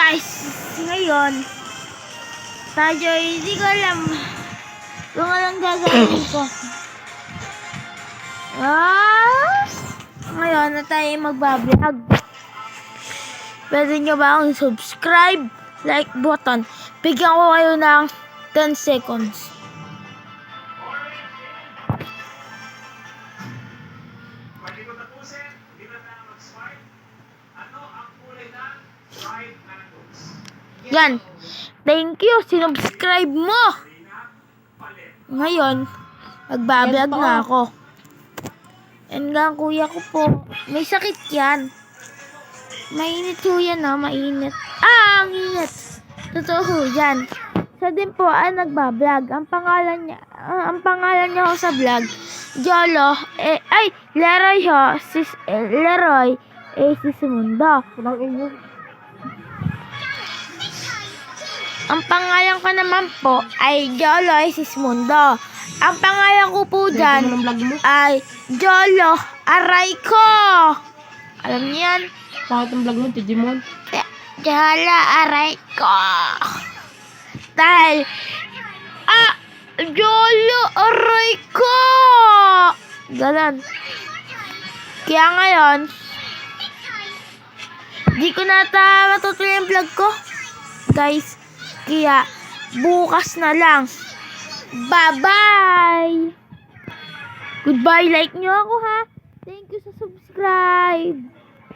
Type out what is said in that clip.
guys, ngayon tayo hindi ko alam kung anong gagawin ko. Ngayon na tayo magbablog. Pwede nyo ba akong subscribe, like button? Bigyan ko kayo ng 10 seconds. Yan. Thank you. Sinubscribe mo. Ngayon, magbablog na ako. Yan nga ang kuya ko po. May sakit yan. Mainit po yan, no? Mainit. Ang init. Totoo yan. Siya din po ay nagbablog. Ang pangalan niya ho sa vlog, Jolo. Leroy ho. Leroy. Sismundo. Ang pangalan ko naman po ay Jolo Sismundo. Ang pangalan ko po dyan ay Jolo Arayco. Alam niyo yan? Bakit ang vlog mo, Digimon? Jolo Arayco. Dahil, Jolo Arayco. Ganon. Kaya ngayon, di ko na matutuloy yung vlog ko. Guys, kaya bukas na lang. Bye-bye! Goodbye, like nyo ako ha. Thank you sa subscribe.